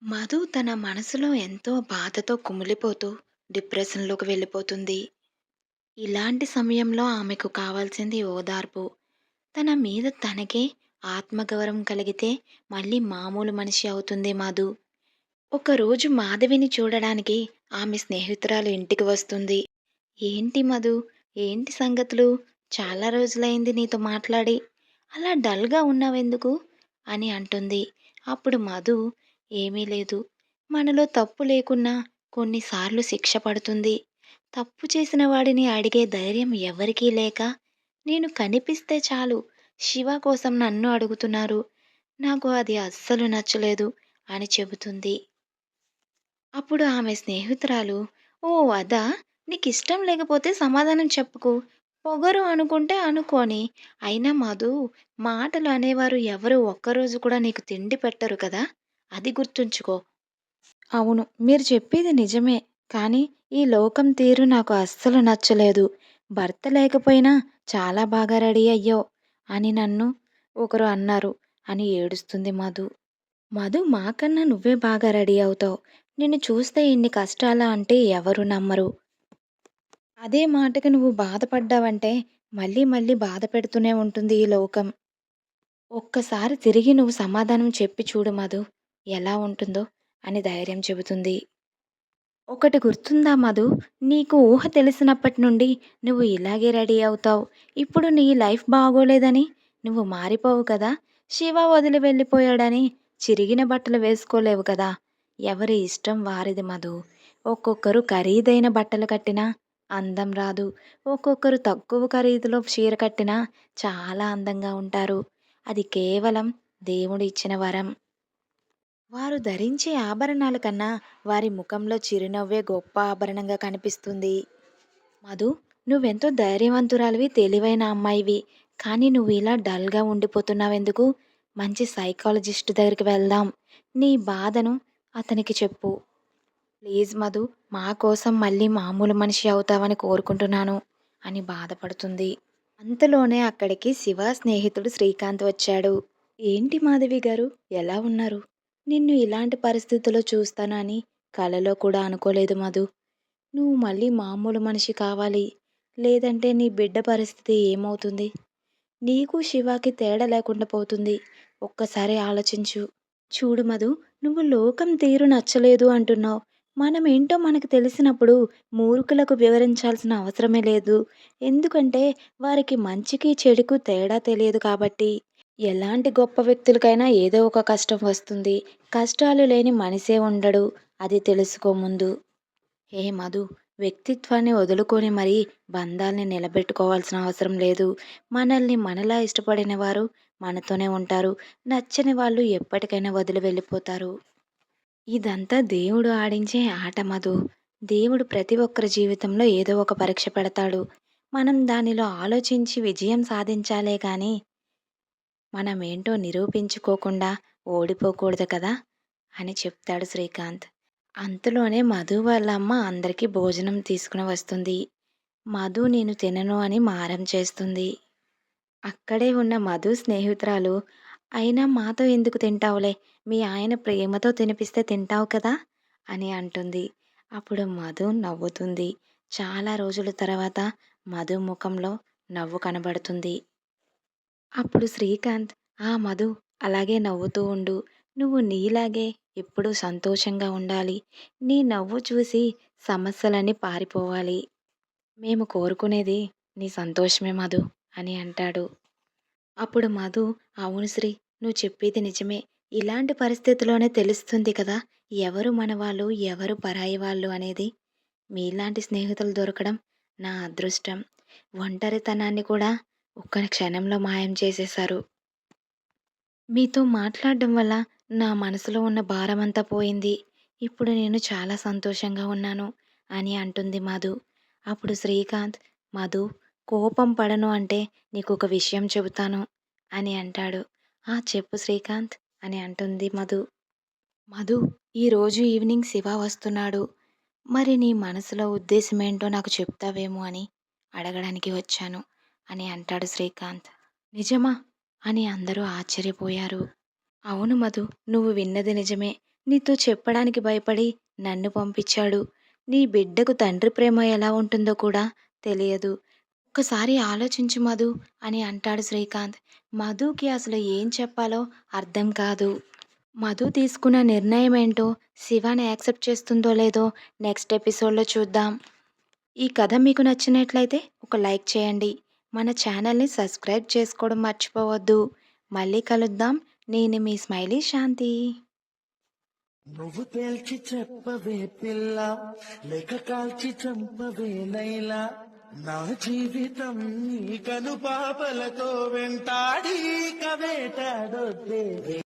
మధు తన మనసులో ఎంతో బాధతో కుమిలిపోతూ డిప్రెషన్‌లోకి వెళ్ళిపోతుంది. ఇలాంటి సమయంలో ఆమెకు కావాల్సింది ఓదార్పు. తన మీద తనకే ఆత్మగౌరవం కలిగితే మళ్ళీ మామూలు మనిషి అవుతుంది మధు. ఒకరోజు మాధవిని చూడడానికి ఆమె స్నేహితురాలు ఇంటికి వస్తుంది. "ఏంటి మధు? ఏంటి సంగతులు? చాలా రోజులైంది నీతో మాట్లాడి. అలా డల్‌గా ఉన్నావెందుకు?" అని అంటుంది. అప్పుడు మధు, "ఏమీ లేదు. మనలో తప్పు లేకున్నా కొన్నిసార్లు శిక్ష పడుతుంది. తప్పు చేసిన వాడిని అడిగే ధైర్యం ఎవరికీ లేక, నేను కనిపిస్తే చాలు శివ కోసం నన్ను అడుగుతున్నారు. నాకు అది అస్సలు నచ్చలేదు" అని చెబుతుంది. అప్పుడు ఆమె స్నేహితురాలు, "ఓహ్! అదా! నీకిష్టం లేకపోతే సమాధానం చెప్పుకు. పొగరు అనుకుంటే అనుకోని. అయినా మధు, మాటలు అనేవారు ఎవరు ఒక్కరోజు కూడా నీకు తిండి పెట్టరు కదా! అది గుర్తుంచుకో." అవును. మీరు చెప్పేది నిజమే. కానీ ఈ లోకం తీరు నాకు అస్సలు నచ్చలేదు. భర్త లేకపోయినా చాలా బాగా రెడీ అయ్యావు అని నన్ను ఒకరు అన్నారు అని ఏడుస్తుంది మధు. మధు, మాకన్నా నువ్వే బాగా రెడీ అవుతావు. నిన్ను చూస్తే ఇన్ని కష్టాలా అంటే ఎవరు నమ్మరు. అదే మాటకి నువ్వు బాధపడ్డావంటే మళ్ళీ మళ్ళీ బాధ పెడుతూనే ఉంటుంది ఈ లోకం. ఒక్కసారి తిరిగి నువ్వు సమాధానం చెప్పి చూడు మధు, ఎలా ఉంటుందో అని ధైర్యం చెబుతుంది. ఒకటి గుర్తుందా మధు? నీకు ఊహ తెలిసినప్పటి నుండి నువ్వు ఇలాగే రెడీ అవుతావు. ఇప్పుడు నీ లైఫ్ బాగోలేదని నువ్వు మారిపోవు కదా! శివ వదిలి వెళ్ళిపోయాడని చిరిగిన బట్టలు వేసుకోలేవు కదా! ఎవరి ఇష్టం వారిది మధు. ఒక్కొక్కరు ఖరీదైన బట్టలు కట్టినా అందం రాదు. ఒక్కొక్కరు తక్కువ ఖరీదులో చీర కట్టినా చాలా అందంగా ఉంటారు. అది కేవలం దేవుడు ఇచ్చిన వరం. వారు ధరించే ఆభరణాల కన్నా వారి ముఖంలో చిరునవ్వే గొప్ప ఆభరణంగా కనిపిస్తుంది. మధు, నువ్వెంతో ధైర్యవంతురాలివి, తెలివైన అమ్మాయివి. కానీ నువ్వు ఇలా డల్‌గా ఉండిపోతున్నావెందుకు? మంచి సైకాలజిస్ట్ దగ్గరికి వెళ్దాం. నీ బాధను అతనికి చెప్పు. ప్లీజ్ మధు, మా కోసం మళ్ళీ మామూలు మనిషి అవుతావని కోరుకుంటున్నాను అని బాధపడుతుంది. అంతలోనే అక్కడికి శివ స్నేహితుడు శ్రీకాంత్ వచ్చాడు. ఏంటి మాధవి గారు, ఎలా ఉన్నారు? నిన్ను ఇలాంటి పరిస్థితిలో చూస్తాను అని కలలో కూడా అనుకోలేదు మధు. నువ్వు మళ్ళీ మామూలు మనిషి కావాలి. లేదంటే నీ బిడ్డ పరిస్థితి ఏమవుతుంది? నీకు శివాకి తేడా లేకుండా పోతుంది. ఒక్కసారి ఆలోచించు. చూడు మధు, నువ్వు లోకం తీరు నచ్చలేదు అంటున్నావు. మనమేంటో మనకు తెలిసినప్పుడు మూర్ఖులకు వివరించాల్సిన అవసరమే లేదు. ఎందుకంటే వారికి మంచికి చెడుకు తేడా తెలియదు కాబట్టి. ఎలాంటి గొప్ప వ్యక్తులకైనా ఏదో ఒక కష్టం వస్తుంది. కష్టాలు లేని మనిషే ఉండడు. అది తెలుసుకో ముందు. హే మధు, వ్యక్తిత్వాన్ని వదులుకొని మరీ బంధాల్ని నిలబెట్టుకోవాల్సిన అవసరం లేదు. మనల్ని మనలా ఇష్టపడిన వారు మనతోనే ఉంటారు. నచ్చని వాళ్ళు ఎప్పటికైనా వదిలి వెళ్ళిపోతారు. ఇదంతా దేవుడు ఆడించే ఆట మధు. దేవుడు ప్రతి ఒక్కరి జీవితంలో ఏదో ఒక పరీక్ష పెడతాడు. మనం దానిలో ఆలోచించి విజయం సాధించాలే గాని మనమేంటో నిరూపించుకోకుండా ఓడిపోకూడదు కదా! అని చెప్తాడు శ్రీకాంత్. అంతలోనే మధు వాళ్ళ అమ్మ అందరికీ భోజనం తీసుకుని వస్తుంది. మధు నేను తినను అని మారం చేస్తుంది. అక్కడే ఉన్న మధు స్నేహితురాలు, "అయినా మాతో ఎందుకు తింటావులే, మీ ఆయన ప్రేమతో తినిపిస్తే తింటావు కదా" అని అంటుంది. అప్పుడు మధు నవ్వుతుంది. చాలా రోజుల తర్వాత మధు ముఖంలో నవ్వు కనబడుతుంది. అప్పుడు శ్రీకాంత్, "ఆ మధు, అలాగే నవ్వుతూ ఉండు. నువ్వు నీలాగే ఎప్పుడూ సంతోషంగా ఉండాలి. నీ నవ్వు చూసి సమస్యలన్నీ పారిపోవాలి. మేము కోరుకునేది నీ సంతోషమే మధు" అని అంటాడు. అప్పుడు మధు, "అవును శ్రీ, నువ్వు చెప్పేది నిజమే. ఇలాంటి పరిస్థితిలోనే తెలుస్తుంది కదా ఎవరు మనవాళ్ళు, ఎవరు పరాయి వాళ్ళు అనేది. మీలాంటి స్నేహితులు దొరకడం నా అదృష్టం. ఒంటరితనాన్ని కూడా ఒక్క క్షణంలో మాయం చేసేశారు. మీతో మాట్లాడడం వల్ల నా మనసులో ఉన్న భారమంతా పోయింది. ఇప్పుడు నేను చాలా సంతోషంగా ఉన్నాను" అని అంటుంది మధు. అప్పుడు శ్రీకాంత్, "మధు, కోపం పడను అంటే నీకొక విషయం చెబుతాను" అని అంటాడు. "ఆ! చెప్పు శ్రీకాంత్" అని అంటుంది మధు. "మధు, ఈరోజు ఈవినింగ్ శివ వస్తున్నాడు. మరి నీ మనసులో ఉద్దేశమేంటో నాకు చెప్తావేమో అని అడగడానికి వచ్చాను" అని అంటాడు శ్రీకాంత్. "నిజమా?" అని అందరూ ఆశ్చర్యపోయారు. "అవును మధు, నువ్వు విన్నది నిజమే. నీతో చెప్పడానికి భయపడి నన్ను పంపించాడు. నీ బిడ్డకు తండ్రి ప్రేమ ఎలా ఉంటుందో కూడా తెలియదు. ఒక్కసారి ఆలోచించు మధు అని అంటాడు శ్రీకాంత్. మధుకి అసలు ఏం చెప్పాలో అర్థం కాదు. మధు తీసుకున్న నిర్ణయం ఏంటో శివాని యాక్సెప్ట్ చేస్తుందో లేదో నెక్స్ట్ ఎపిసోడ్‌లో చూద్దాం. ఈ కథ మీకు నచ్చినట్లయితే ఒక లైక్ చేయండి. మన ఛానల్‌ని సబ్స్క్రైబ్ చేసుకోవడం మర్చిపోవద్దు. మళ్ళీ కలుద్దాం. నేను మీ స్మైలీ శాంతి. నువ్వు తేల్చి చెప్పవే పిల్ల, లేక కాల్చి చంపవే నైలా. నా జీవితం నీ కను పాపలతో వెంటాడి కవేటాడొద్దే.